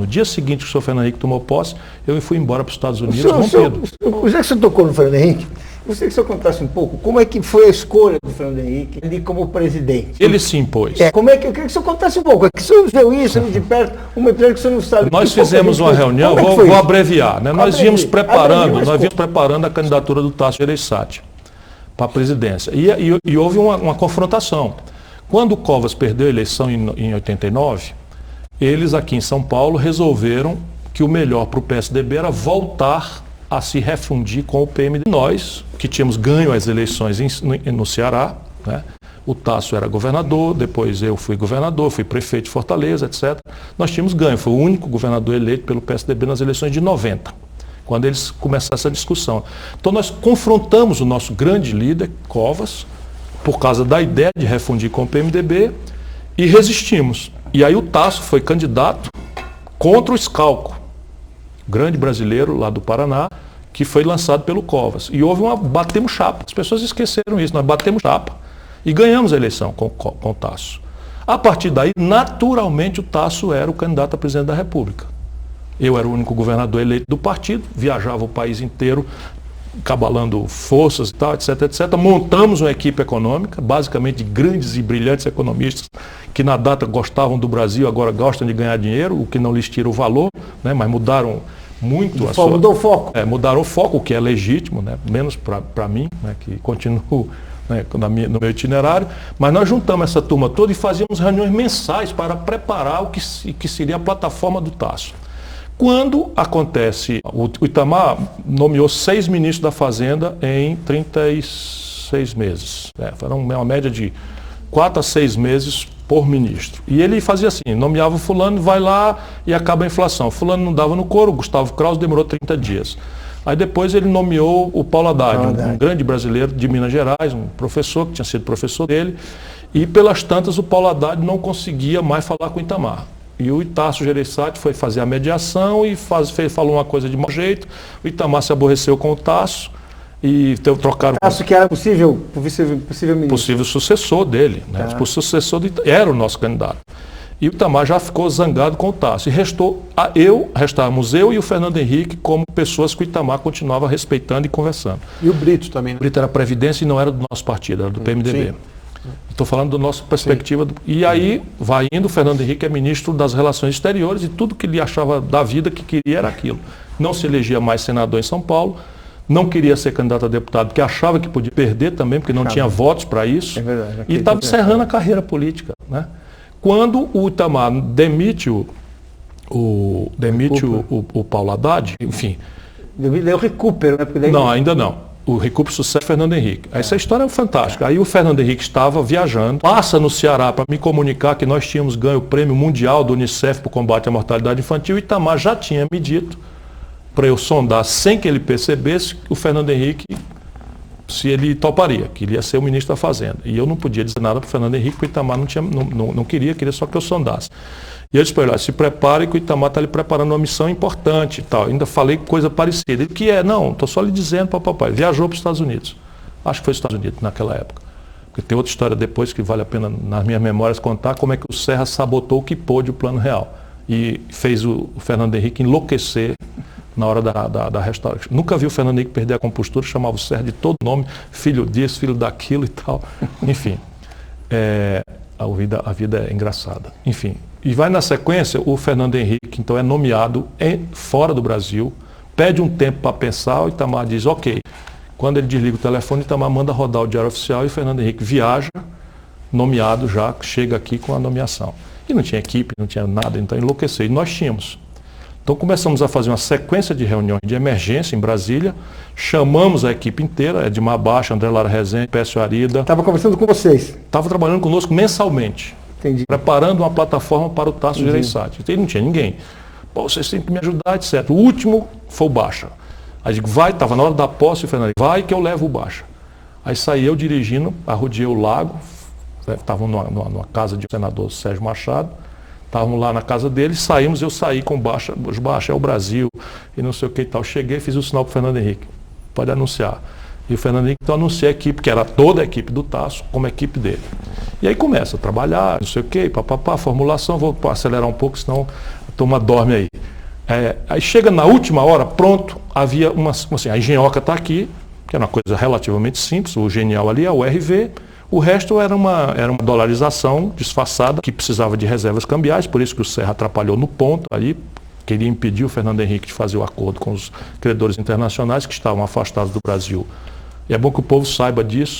No dia seguinte que o senhor Fernando Henrique tomou posse, eu fui embora para os Estados Unidos rompido. Já que você tocou no Fernando Henrique, gostaria que o senhor contasse um pouco como é que foi a escolha do Fernando Henrique ali como presidente. Ele se impôs. Como é que eu queria que o senhor contasse um pouco? É que o senhor viu isso de perto, uma empresa que o senhor não sabe. Nós fizemos uma reunião, vou abreviar, né? Nós íamos preparando a candidatura do Tasso Gereissati para a presidência. E houve uma confrontação. Quando o Covas perdeu a eleição em 89, eles aqui em São Paulo resolveram que o melhor para o PSDB era voltar a se refundir com o PMDB. Nós, que tínhamos ganho as eleições no Ceará, né? O Tasso era governador, depois eu fui governador, fui prefeito de Fortaleza, etc. Nós tínhamos ganho, foi o único governador eleito pelo PSDB nas eleições de 90, quando eles começaram essa discussão. Então nós confrontamos o nosso grande líder, Covas, por causa da ideia de refundir com o PMDB e resistimos. E aí o Tasso foi candidato contra o Scalco, grande brasileiro lá do Paraná, que foi lançado pelo Covas. E houve batemos chapa. As pessoas esqueceram isso, nós batemos chapa e ganhamos a eleição com o Tasso. A partir daí, naturalmente, o Tasso era o candidato a presidente da República. Eu era o único governador eleito do partido, viajava o país inteiro, cabalando forças e tal, etc, etc. Montamos uma equipe econômica, basicamente de grandes e brilhantes economistas que na data gostavam do Brasil, agora gostam de ganhar dinheiro, o que não lhes tira o valor, né? Mas mudaram muito mudou o foco. Mudaram o foco, o que é legítimo, né? Menos para mim, né? Que continuo, né? No meu itinerário, mas nós juntamos essa turma toda e fazíamos reuniões mensais para preparar o que seria a plataforma do Tasso. Quando acontece, o Itamar nomeou 6 ministros da Fazenda em 36 meses. Foi uma média de 4 a 6 meses por ministro. E ele fazia assim, nomeava o fulano, vai lá e acaba a inflação. Fulano não dava no couro, Gustavo Krause demorou 30 dias. Aí depois ele nomeou o Paulo Haddad, um grande brasileiro de Minas Gerais, um professor que tinha sido professor dele. E pelas tantas o Paulo Haddad não conseguia mais falar com o Itamar. E o Tasso Gereissati foi fazer a mediação e falou uma coisa de mau jeito. O Itamar se aborreceu com o Tasso e trocaram... Tasso que era possível ministro. Possível sucessor dele, né? O sucessor era o nosso candidato. E o Itamar já ficou zangado com o Tasso. E restávamos eu e o Fernando Henrique como pessoas que o Itamar continuava respeitando e conversando. E o Brito também, né? O Brito era Previdência e não era do nosso partido, era do PMDB. Sim. Estou falando da nossa perspectiva. E aí vai indo, o Fernando Henrique é ministro das Relações Exteriores e tudo que ele achava da vida que queria era aquilo. Não se elegia mais senador em São Paulo, não queria ser candidato a deputado, porque achava que podia perder também, porque não tinha votos para isso. É verdade, e estava encerrando a carreira política, né? Quando o Itamar demite o Paulo Haddad, enfim... Deu recupero, né? Porque não, ainda não. O recupero sucede Fernando Henrique. Essa história é fantástica. Aí o Fernando Henrique estava viajando, passa no Ceará para me comunicar que nós tínhamos ganho o prêmio mundial do Unicef para o combate à mortalidade infantil. E Itamar já tinha me dito, para eu sondar sem que ele percebesse, o Fernando Henrique, se ele toparia, que ele ia ser o ministro da Fazenda. E eu não podia dizer nada para o Fernando Henrique, porque o Itamar não queria só que eu sondasse. E eu disse para ele, se prepare que o Itamar está lhe preparando uma missão importante e tal. Ainda falei coisa parecida. Ele, que é? Não, estou só lhe dizendo para o papai. Viajou para os Estados Unidos. Acho que foi os Estados Unidos naquela época. Porque tem outra história depois que vale a pena, nas minhas memórias, contar como é que o Serra sabotou o que pôde o Plano Real. E fez o Fernando Henrique enlouquecer na hora da restauração. Nunca vi o Fernando Henrique perder a compostura, chamava o Serra de todo nome, filho disso, filho daquilo e tal. Enfim, a vida é engraçada. Enfim. E vai na sequência, o Fernando Henrique, então, é nomeado fora do Brasil, pede um tempo para pensar, o Itamar diz, ok. Quando ele desliga o telefone, o Itamar manda rodar o Diário Oficial e o Fernando Henrique viaja, nomeado já, chega aqui com a nomeação. E não tinha equipe, não tinha nada, então enlouqueceu. E nós tínhamos. Então começamos a fazer uma sequência de reuniões de emergência em Brasília, chamamos a equipe inteira, Edmar Baixa, André Lara Rezende, Pécio Arida. Estava conversando com vocês? Estava trabalhando conosco mensalmente. Entendi. Preparando uma plataforma para o Tasso Gereissati. Então, não tinha ninguém. Pô, vocês têm que me ajudar, etc. O último foi o Baixa. Aí digo, vai, estava na hora da posse, o Fernando, vai que eu levo o Baixa. Aí saí eu dirigindo, arrodeei o lago, estavam numa casa de senador Sérgio Machado, estávamos lá na casa dele, saímos, eu saí com o Baixa, os Baixa é o Brasil, e não sei o que e tal. Cheguei, fiz o sinal para o Fernando Henrique, pode anunciar. E o Fernando Henrique então anuncia a equipe, que era toda a equipe do Tasso, como a equipe dele. E aí começa a trabalhar, não sei o que, formulação, vou acelerar um pouco, senão turma dorme aí. Aí chega na última hora, pronto, havia a engenhoca está aqui, que era uma coisa relativamente simples, o genial ali é o RV, o resto era uma dolarização disfarçada que precisava de reservas cambiais, por isso que o Serra atrapalhou no ponto ali, queria impedir o Fernando Henrique de fazer o acordo com os credores internacionais que estavam afastados do Brasil. E é bom que o povo saiba disso.